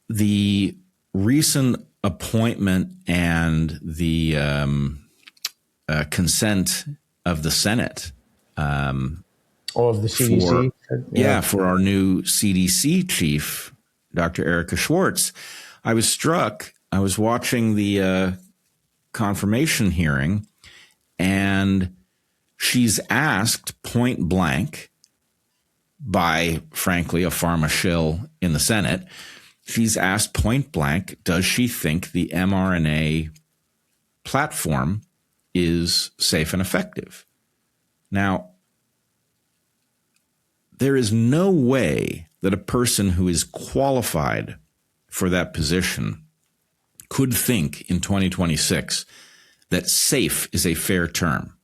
the recent appointment and the consent of the Senate. Of the CDC? For our new CDC chief, Dr. Erica Schwartz. I was struck. I was watching the confirmation hearing, and she's asked point blank by, frankly, a pharma shill in the Senate. She's asked point blank, does she think the mRNA platform is safe and effective? Now, there is no way that a person who is qualified for that position could think in 2026 that safe is a fair term.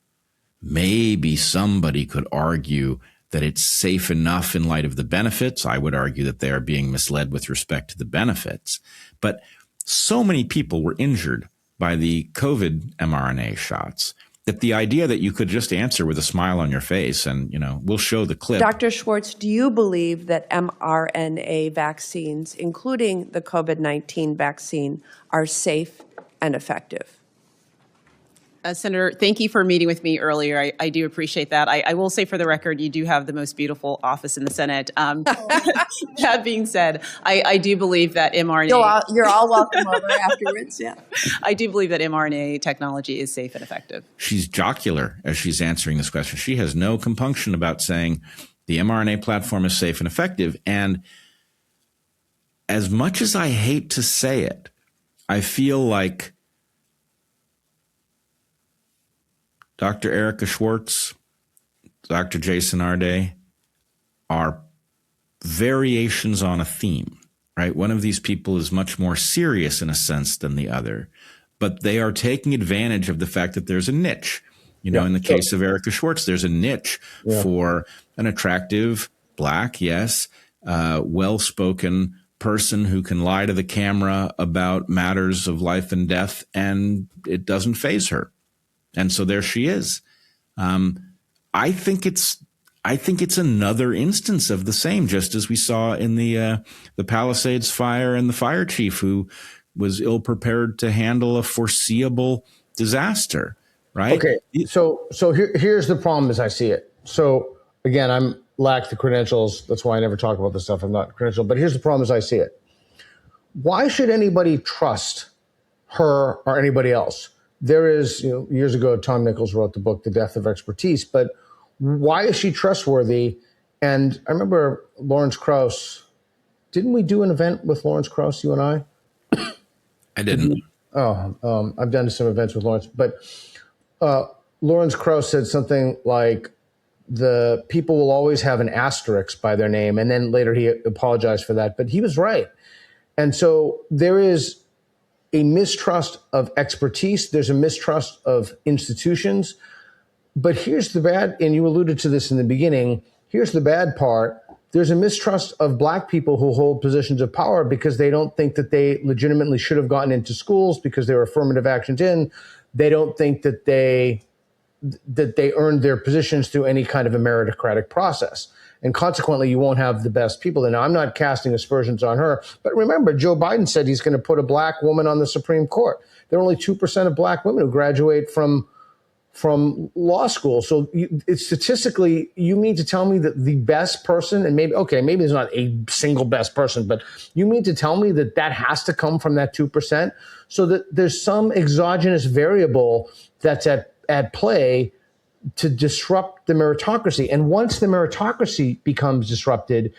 Maybe somebody could argue that it's safe enough in light of the benefits. I would argue that they are being misled with respect to the benefits. But so many people were injured by the COVID mRNA shots that the idea that you could just answer with a smile on your face and, we'll show the clip. Dr. Schwartz, do you believe that mRNA vaccines, including the COVID-19 vaccine, are safe and effective? Senator, thank you for meeting with me earlier. I do appreciate that. I will say for the record, you do have the most beautiful office in the Senate. That being said, I do believe that mRNA... You're all welcome over afterwards, yeah. I do believe that mRNA technology is safe and effective. She's jocular as she's answering this question. She has no compunction about saying the mRNA platform is safe and effective. And as much as I hate to say it, I feel like Dr. Erica Schwartz, Dr. Jason Arday are variations on a theme, right? One of these people is much more serious in a sense than the other, but they are taking advantage of the fact that there's a niche. In the case of Erica Schwartz, there's a niche for an attractive, Black, yes, well-spoken person who can lie to the camera about matters of life and death, and it doesn't faze her. And so there she is. I think it's another instance of the same, just as we saw in the Palisades fire and the fire chief who was ill prepared to handle a foreseeable disaster. Right? Okay. So here's the problem as I see it. So again, I'm lack the credentials. That's why I never talk about this stuff. I'm not credentialed. But here's the problem as I see it. Why should anybody trust her or anybody else? There is, years ago, Tom Nichols wrote the book, The Death of Expertise, but why is she trustworthy? And I remember Lawrence Krauss. Didn't we do an event with Lawrence Krauss, you and I? I didn't. I've done some events with Lawrence, but Lawrence Krauss said something like, the people will always have an asterisk by their name. And then later he apologized for that, but he was right. And so there is a mistrust of expertise. There's a mistrust of institutions. But here's the bad, and you alluded to this in the beginning, here's the bad part. There's a mistrust of Black people who hold positions of power because they don't think that they legitimately should have gotten into schools because there were affirmative actions in. They don't think that they earned their positions through any kind of a meritocratic process. And consequently, you won't have the best people. And I'm not casting aspersions on her. But remember, Joe Biden said he's going to put a Black woman on the Supreme Court. There are only 2% of Black women who graduate from law school. So it's statistically, you mean to tell me that the best person, and maybe there's not a single best person, but you mean to tell me that has to come from that 2%? So that there's some exogenous variable that's at play to disrupt the meritocracy. And once the meritocracy becomes disrupted,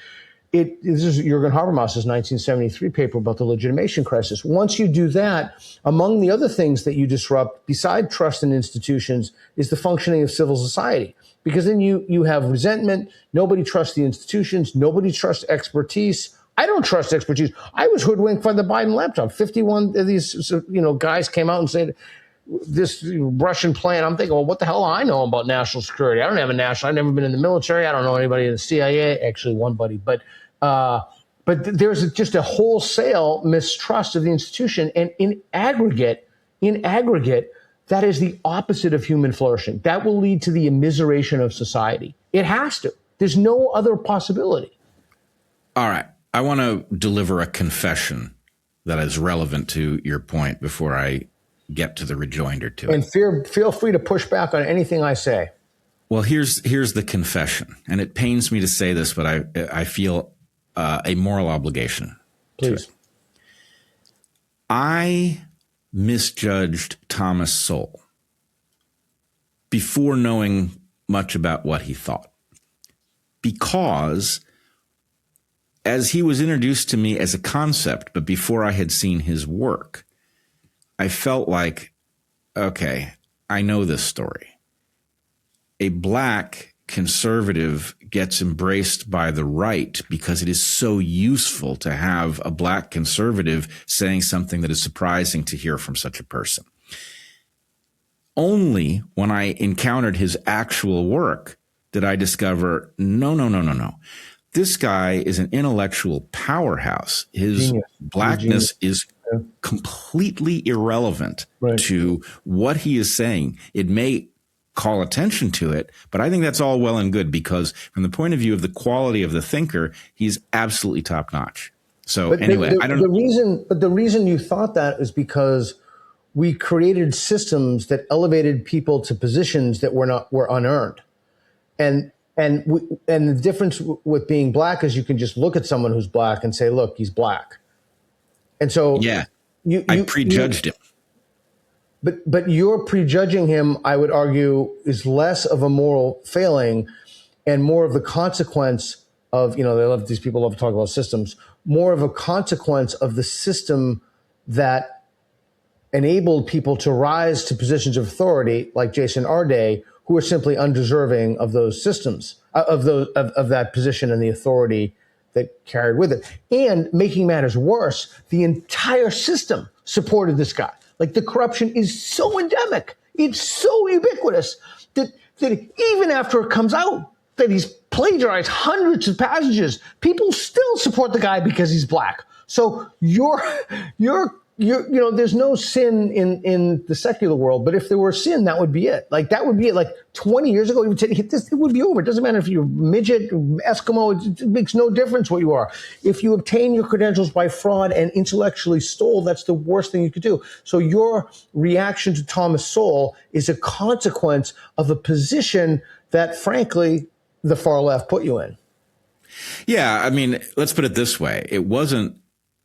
this is Jürgen Habermas's 1973 paper about the legitimation crisis. Once you do that, among the other things that you disrupt, beside trust in institutions, is the functioning of civil society. Because then you have resentment. Nobody trusts the institutions. Nobody trusts expertise. I don't trust expertise. I was hoodwinked by the Biden laptop. 51 of these guys came out and said, this Russian plan. I'm thinking, well, what the hell do I know about national security? I don't have I've never been in the military. I don't know anybody in the CIA. Actually, one buddy. But there's just a wholesale mistrust of the institution. And in aggregate, that is the opposite of human flourishing. That will lead to the immiseration of society. It has to. There's no other possibility. All right. I want to deliver a confession that is relevant to your point before I get to the rejoinder to it. And feel free to push back on anything I say. Well, here's the confession, and it pains me to say this, but I feel a moral obligation. Please. I misjudged Thomas Sowell before knowing much about what he thought, because as he was introduced to me as a concept, but before I had seen his work, I felt like, okay, I know this story. A black conservative gets embraced by the right because it is so useful to have a black conservative saying something that is surprising to hear from such a person. Only when I encountered his actual work did I discover, no. This guy is an intellectual powerhouse. His blackness is completely irrelevant to what he is saying. It may call attention to it, but I think that's all well and good, because from the point of view of the quality of the thinker, he's absolutely top notch. So anyway, I don't know. The reason you thought that is because we created systems that elevated people to positions that were unearned. And the difference with being black is you can just look at someone who's black and say, look, he's black. And so I prejudged him. But your prejudging him, I would argue, is less of a moral failing and more of the consequence of, these people love to talk about systems, more of a consequence of the system that enabled people to rise to positions of authority, like Jason Arday, who are simply undeserving of those systems, of that position and the authority that carried with it. And making matters worse, the entire system supported this guy. Like, the corruption is so endemic, it's so ubiquitous that even after it comes out that he's plagiarized hundreds of passages, people still support the guy because he's black. So there's no sin in the secular world, but if there were sin, that would be it. Like, that would be it. Like 20 years ago, it would be over. It doesn't matter if you're midget, Eskimo, it makes no difference what you are. If you obtain your credentials by fraud and intellectually stole, that's the worst thing you could do. So your reaction to Thomas Sowell is a consequence of a position that, frankly, the far left put you in. Yeah, I mean, let's put it this way. It wasn't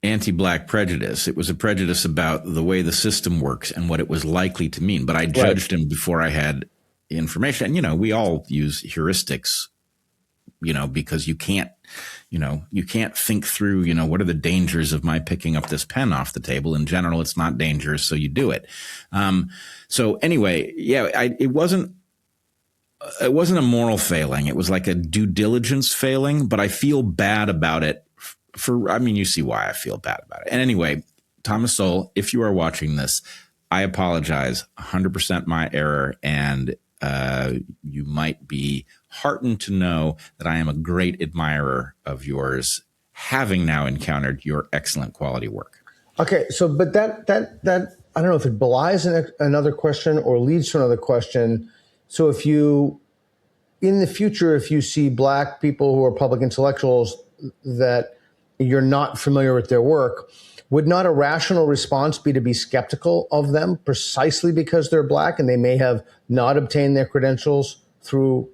anti-black prejudice. It was a prejudice about the way the system works and what it was likely to mean. But I judged him before I had information. And, we all use heuristics, because you can't think through, what are the dangers of my picking up this pen off the table? In general, it's not dangerous, so you do it. So anyway, it wasn't a moral failing. It was like a due diligence failing, but I feel bad about it. You see why I feel bad about it. And anyway, Thomas Sowell, if you are watching this, I apologize, 100% my error. And you might be heartened to know that I am a great admirer of yours, having now encountered your excellent quality work. Okay. So, but that I don't know if it belies another question or leads to another question. So in the future, if you see black people who are public intellectuals that you're not familiar with their work, would not a rational response be to be skeptical of them precisely because they're black and they may have not obtained their credentials through,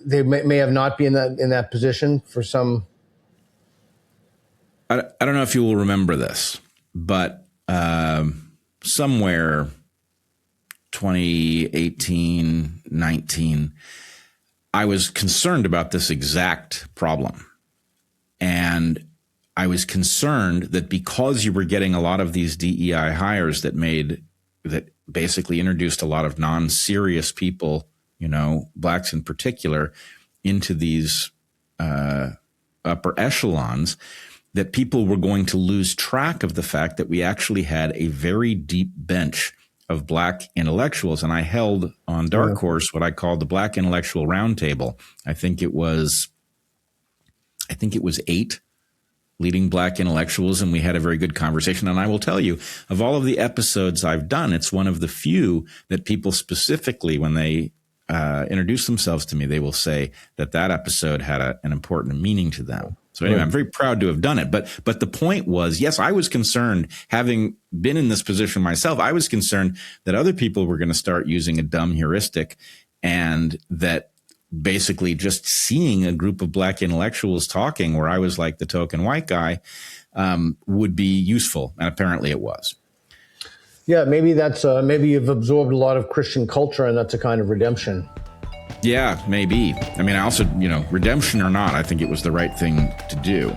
they may have not been in that position for some. I don't know if you will remember this, but somewhere 2018, 19, I was concerned about this exact problem. And I was concerned that because you were getting a lot of these DEI hires that basically introduced a lot of non-serious people, blacks in particular, into these upper echelons, that people were going to lose track of the fact that we actually had a very deep bench of black intellectuals. And I held on DarkHorse what I called the Black Intellectual Roundtable. I think it was 8 leading black intellectuals, and we had a very good conversation. And I will tell you, of all of the episodes I've done, it's one of the few that people specifically, when they introduce themselves to me, they will say that episode had an important meaning to them. So anyway, I'm very proud to have done it. But the point was, yes, I was concerned, having been in this position myself, I was concerned that other people were going to start using a dumb heuristic, and that basically just seeing a group of black intellectuals talking where I was like the token white guy would be useful. And apparently it was. Yeah, maybe that's maybe you've absorbed a lot of Christian culture, and that's a kind of redemption. Yeah, maybe. I mean, I also, redemption or not, I think it was the right thing to do.